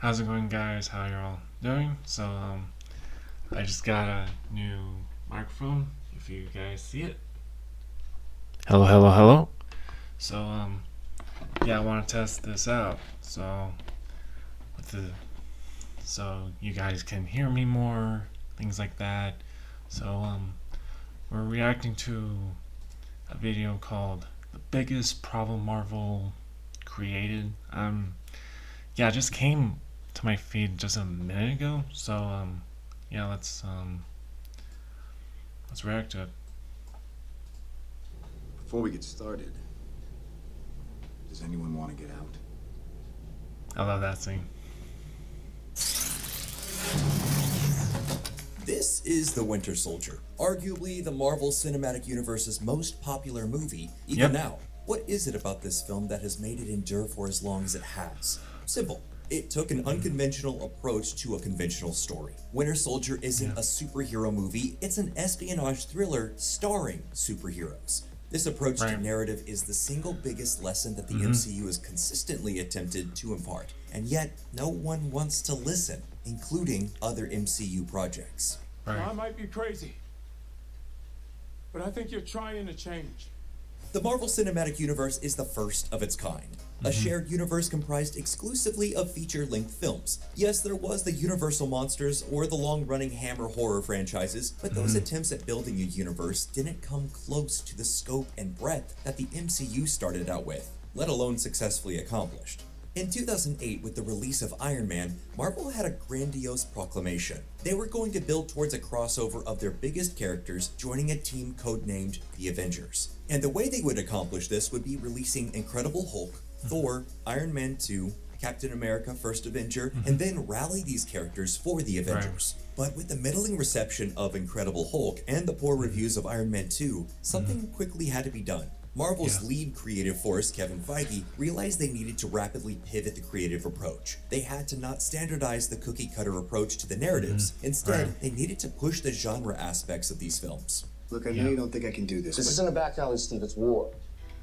How's it going, guys? How you all doing? I just got a new microphone. If you guys see it. Hello, hello, hello. Yeah, I want to test this out. With the, so you guys can hear me more, things like that. We're reacting to a video called "The Biggest Problem Marvel Created." Yeah, it just came to my feed just a minute ago. Yeah, let's react to it. Before we get started, does anyone want to get out? I love that scene. This is The Winter Soldier, arguably the Marvel Cinematic Universe's most popular movie, even now. What is it about this film that has made it endure for as long as it has? Simple. It took an unconventional approach to a conventional story. Winter Soldier isn't a superhero movie, it's an espionage thriller starring superheroes. This approach to narrative is the single biggest lesson that the MCU has consistently attempted to impart, and yet no one wants to listen, including other MCU projects. I might be crazy, but I think you're trying to change. The Marvel Cinematic Universe is the first of its kind. A shared universe comprised exclusively of feature-length films. Yes, there was the Universal Monsters or the long-running Hammer horror franchises, but those attempts at building a universe didn't come close to the scope and breadth that the MCU started out with, let alone successfully accomplished. In 2008, with the release of Iron Man, Marvel had a grandiose proclamation. They were going to build towards a crossover of their biggest characters joining a team codenamed the Avengers. And the way they would accomplish this would be releasing Incredible Hulk, Thor, Iron Man 2, Captain America First Avenger, and then rally these characters for the Avengers. But with the middling reception of Incredible Hulk and the poor reviews of Iron Man 2, something quickly had to be done. Marvel's lead creative force, Kevin Feige, realized they needed to rapidly pivot the creative approach. They had to not standardize the cookie-cutter approach to the narratives. Instead, they needed to push the genre aspects of these films. Look, I know you don't think I can do this. This isn't a back alley, Steve. It's war.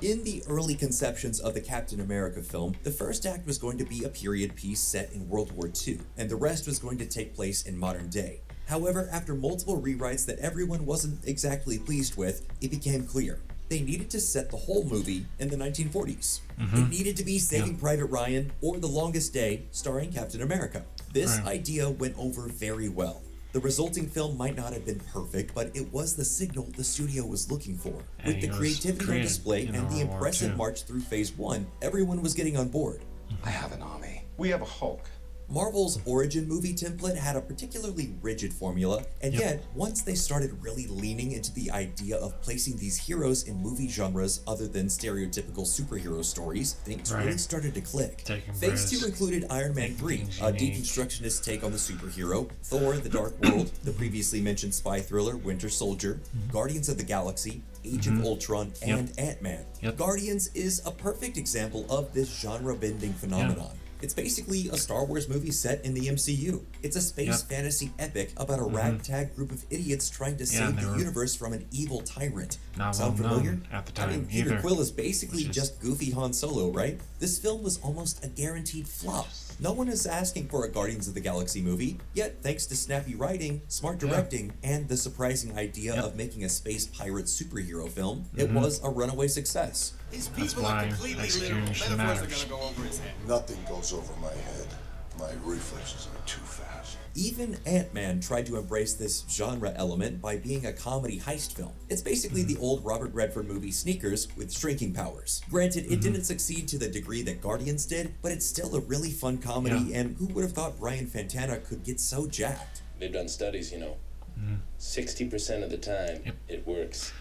In the early conceptions of the Captain America film, the first act was going to be a period piece set in World War II, and the rest was going to take place in modern day. However, after multiple rewrites that everyone wasn't exactly pleased with, it became clear. They needed to set the whole movie in the 1940s. It needed to be Saving Private Ryan or The Longest Day, starring Captain America. This idea went over very well. The resulting film might not have been perfect, but it was the signal the studio was looking for. With the creativity on display and the impressive march through Phase 1, everyone was getting on board. I have an army. We have a Hulk. Marvel's origin movie template had a particularly rigid formula, and yet, once they started really leaning into the idea of placing these heroes in movie genres other than stereotypical superhero stories, things really started to click. Phase 2 included Iron Man 3, a deconstructionist take on the superhero, Thor: The Dark World, the previously mentioned spy thriller Winter Soldier, Guardians of the Galaxy, Age of Ultron, and Ant-Man. Guardians is a perfect example of this genre-bending phenomenon. It's basically a Star Wars movie set in the MCU. It's a space fantasy epic about a ragtag group of idiots trying to save the universe from an evil tyrant. Sound familiar? At the time, I mean, Peter Quill is basically just goofy Han Solo, right? This film was almost a guaranteed flop. No one is asking for a Guardians of the Galaxy movie, yet thanks to snappy writing, smart directing, and the surprising idea of making a space pirate superhero film, it was a runaway success. These people are completely literal. Metaphors are gonna go over his head. Nothing goes over my head. My reflexes are too fast. Even Ant-Man tried to embrace this genre element by being a comedy heist film. It's basically the old Robert Redford movie Sneakers with shrinking powers. Granted, it didn't succeed to the degree that Guardians did, but it's still a really fun comedy, and who would have thought Brian Fantana could get so jacked? They've done studies, 60% of the time, it works.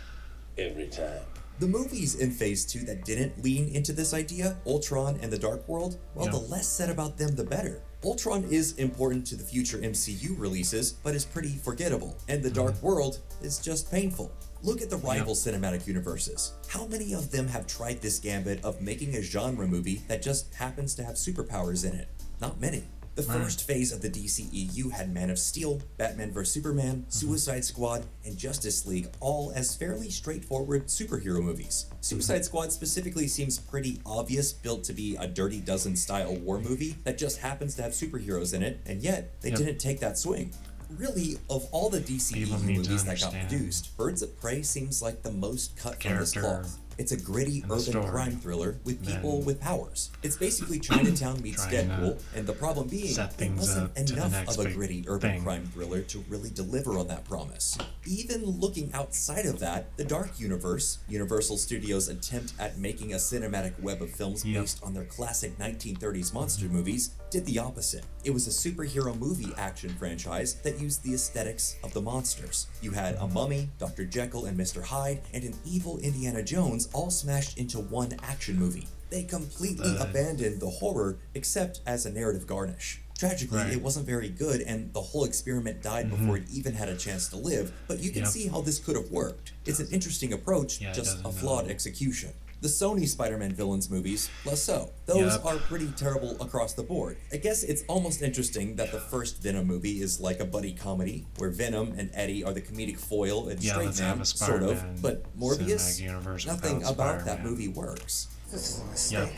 Every time. The movies in Phase 2 that didn't lean into this idea, Ultron and The Dark World, well, the less said about them, the better. Ultron is important to the future MCU releases, but is pretty forgettable, and The Dark World is just painful. Look at the rival cinematic universes. How many of them have tried this gambit of making a genre movie that just happens to have superpowers in it? Not many. The first phase of the DCEU had Man of Steel, Batman vs. Superman, Suicide Squad, and Justice League all as fairly straightforward superhero movies. Suicide Squad specifically seems pretty obvious, built to be a Dirty Dozen style war movie that just happens to have superheroes in it, and yet they didn't take that swing. Really, of all the DCEU movies that got produced, Birds of Prey seems like the most cut from this cloth. It's a gritty urban crime thriller with people with powers. It's basically Chinatown meets Deadpool, and the problem being, it wasn't enough of a gritty urban crime thriller to really deliver on that promise. Even looking outside of that, the Dark Universe, Universal Studios' attempt at making a cinematic web of films based on their classic 1930s monster movies, did the opposite. It was a superhero movie action franchise that used the aesthetics of the monsters. You had a mummy, Dr. Jekyll and Mr. Hyde, and an evil Indiana Jones all smashed into one action movie. They completely abandoned the horror except as a narrative garnish. Tragically, it wasn't very good, and the whole experiment died before it even had a chance to live, but you can see how this could have worked. It's an interesting approach, just a flawed execution. The Sony Spider-Man villains movies, less so. Those are pretty terrible across the board. I guess it's almost interesting that the first Venom movie is like a buddy comedy, where Venom and Eddie are the comedic foil and straight man, sort of, but Morbius, nothing about that movie works. This is a mistake.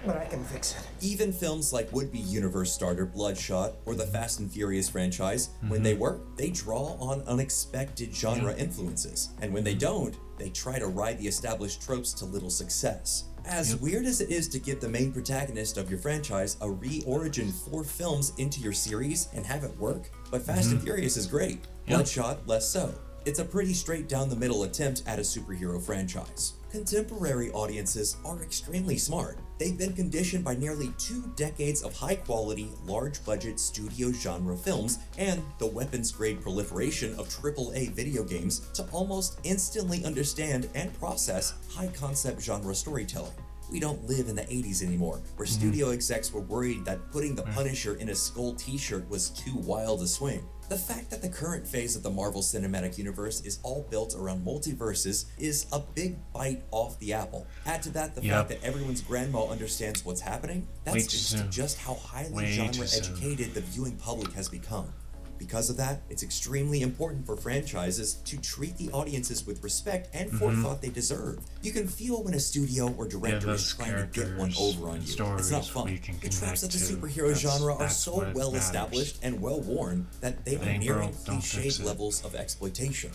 But I can fix it. Even films like would-be universe starter Bloodshot or the Fast and Furious franchise, when they work, they draw on unexpected genre influences. And when they don't, they try to ride the established tropes to little success. As weird as it is to give the main protagonist of your franchise a re-origin 4 films into your series and have it work, but Fast and Furious is great. Bloodshot, less so. It's a pretty straight down the middle attempt at a superhero franchise. Contemporary audiences are extremely smart. They've been conditioned by nearly 2 decades of high-quality, large-budget studio genre films and the weapons-grade proliferation of AAA video games to almost instantly understand and process high-concept genre storytelling. We don't live in the 80s anymore, where studio execs were worried that putting the Punisher in a Skull t-shirt was too wild a swing. The fact that the current phase of the Marvel Cinematic Universe is all built around multiverses is a big bite off the apple. Add to that the fact that everyone's grandma understands what's happening, that speaks to just how highly genre-educated the viewing public has become. Because of that, it's extremely important for franchises to treat the audiences with respect and forethought they deserve. You can feel when a studio or director is trying to get one over on you. It's not fun. The tropes of the superhero genre are so well established and well worn that they are nearing cliched levels of exploitation.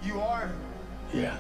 You are? Yeah.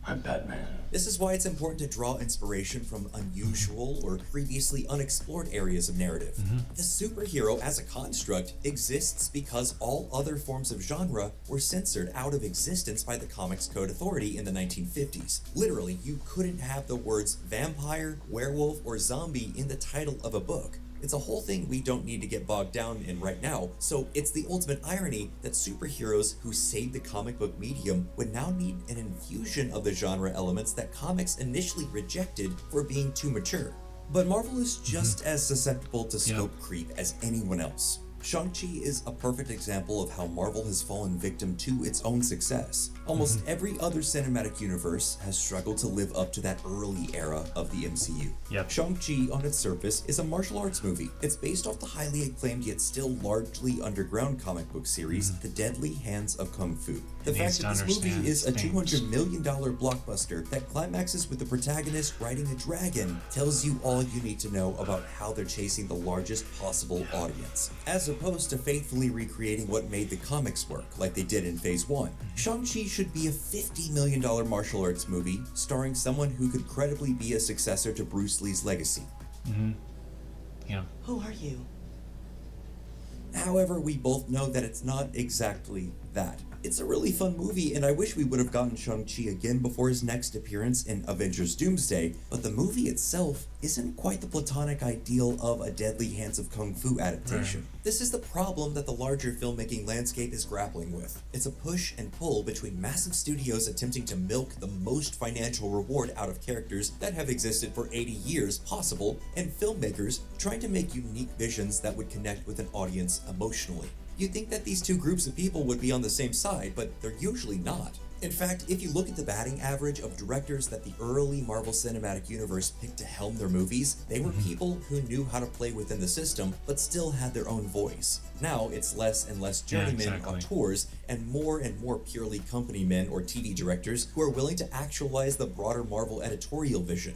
I'm Batman. This is why it's important to draw inspiration from unusual or previously unexplored areas of narrative. The superhero as a construct exists because all other forms of genre were censored out of existence by the Comics Code Authority in the 1950s. Literally, you couldn't have the words vampire, werewolf, or zombie in the title of a book. It's a whole thing we don't need to get bogged down in right now, so it's the ultimate irony that superheroes who saved the comic book medium would now need an infusion of the genre elements that comics initially rejected for being too mature. But Marvel is just as susceptible to scope creep as anyone else. Shang-Chi is a perfect example of how Marvel has fallen victim to its own success. Almost every other cinematic universe has struggled to live up to that early era of the MCU. Shang-Chi, on its surface, is a martial arts movie. It's based off the highly acclaimed yet still largely underground comic book series, The Deadly Hands of Kung Fu. The fact that this movie is a $200 million blockbuster that climaxes with the protagonist riding a dragon tells you all you need to know about how they're chasing the largest possible audience. As opposed to faithfully recreating what made the comics work, like they did in Phase 1. Shang-Chi should be a $50 million martial arts movie starring someone who could credibly be a successor to Bruce Lee's legacy. Who are you? However, we both know that it's not exactly that. It's a really fun movie, and I wish we would have gotten Shang-Chi again before his next appearance in Avengers Doomsday, but the movie itself isn't quite the platonic ideal of a Deadly Hands of Kung Fu adaptation. This is the problem that the larger filmmaking landscape is grappling with. It's a push and pull between massive studios attempting to milk the most financial reward out of characters that have existed for 80 years possible, and filmmakers trying to make unique visions that would connect with an audience emotionally. You'd think that these two groups of people would be on the same side, but they're usually not. In fact, if you look at the batting average of directors that the early Marvel Cinematic Universe picked to helm their movies, they were people who knew how to play within the system but still had their own voice. Now it's less and less journeymen on tours and more purely company men or TV directors who are willing to actualize the broader Marvel editorial vision.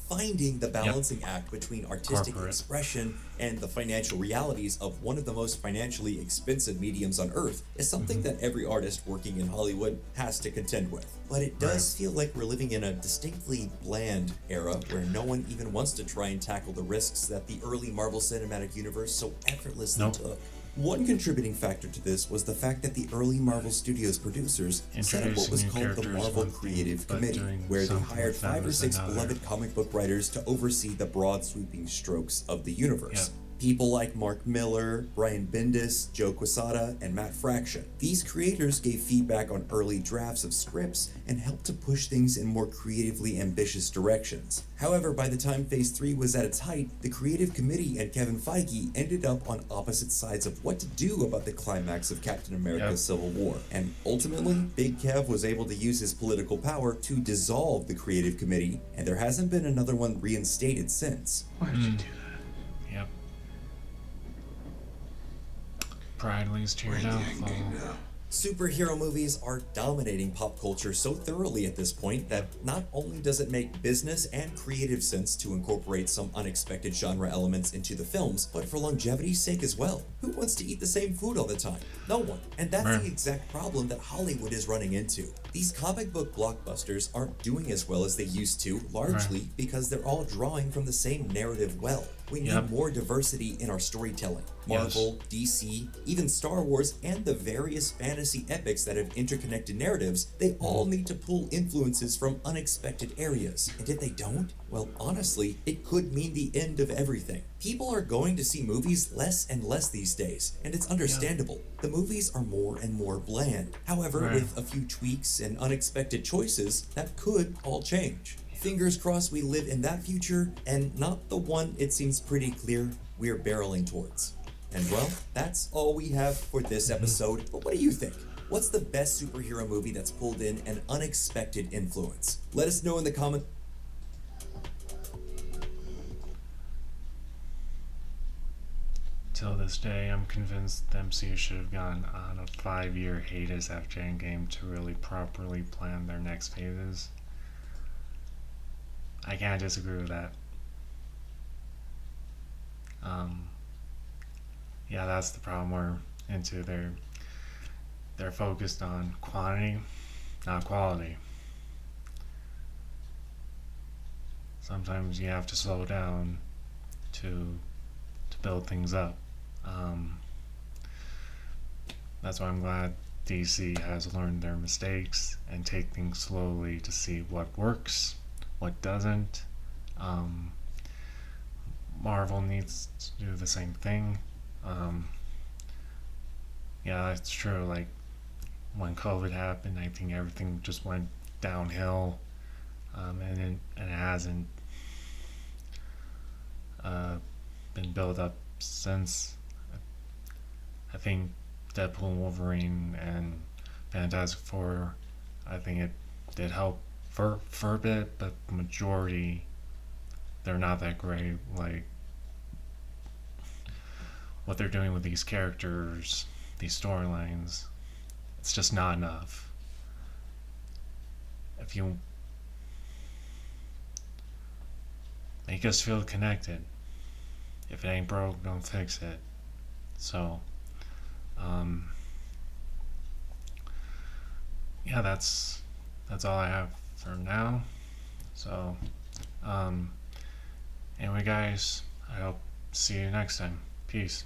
Finding the balancing act between artistic expression and the financial realities of one of the most financially expensive mediums on earth is something that every artist working in Hollywood has to contend with. But it does feel like we're living in a distinctly bland era where no one even wants to try and tackle the risks that the early Marvel Cinematic Universe so effortlessly took. One contributing factor to this was the fact that the early Marvel Studios producers set up what was called the Marvel Creative Committee, where they hired 5 or 6 beloved comic book writers to oversee the broad sweeping strokes of the universe. People like Mark Miller, Brian Bendis, Joe Quesada, and Matt Fraction. These creators gave feedback on early drafts of scripts and helped to push things in more creatively ambitious directions. However, by the time Phase 3 was at its height, the creative committee and Kevin Feige ended up on opposite sides of what to do about the climax of Captain America: Civil War. And ultimately, Big Kev was able to use his political power to dissolve the creative committee, and there hasn't been another one reinstated since. Why did you do that? Pride leads to your downfall. Superhero movies are dominating pop culture so thoroughly at this point that not only does it make business and creative sense to incorporate some unexpected genre elements into the films, but for longevity's sake as well. Who wants to eat the same food all the time? No one. And that's the exact problem that Hollywood is running into. These comic book blockbusters aren't doing as well as they used to, largely because they're all drawing from the same narrative well. We need more diversity in our storytelling. Marvel, DC, even Star Wars, and the various fantasy epics that have interconnected narratives, they all need to pull influences from unexpected areas. And if they don't, well, honestly, it could mean the end of everything. People are going to see movies less and less these days, and it's understandable. The movies are more and more bland. However, with a few tweaks and unexpected choices, that could all change. Fingers crossed we live in that future, and not the one it seems pretty clear we're barreling towards. And well, that's all we have for this episode, but what do you think? What's the best superhero movie that's pulled in an unexpected influence? Let us know in the comments. Till this day, I'm convinced the MCU should have gone on a 5-year hiatus after Endgame to really properly plan their next phases. I can't disagree with that. Yeah, that's the problem we're into. They're focused on quantity, not quality. Sometimes you have to slow down to build things up. That's why I'm glad DC has learned their mistakes and take things slowly to see what works, what doesn't. Marvel needs to do the same thing. Yeah, that's true. Like when COVID happened, I think everything just went downhill, and it hasn't been built up since. I think Deadpool and Wolverine and Fantastic Four, I think it did help for a bit, but the majority, they're not that great. Like what they're doing with these characters, these storylines, it's just not enough. If you make us feel connected, if it ain't broke, don't fix it. So, yeah, that's all I have for now. So, anyway, guys, I hope to see you next time. Peace.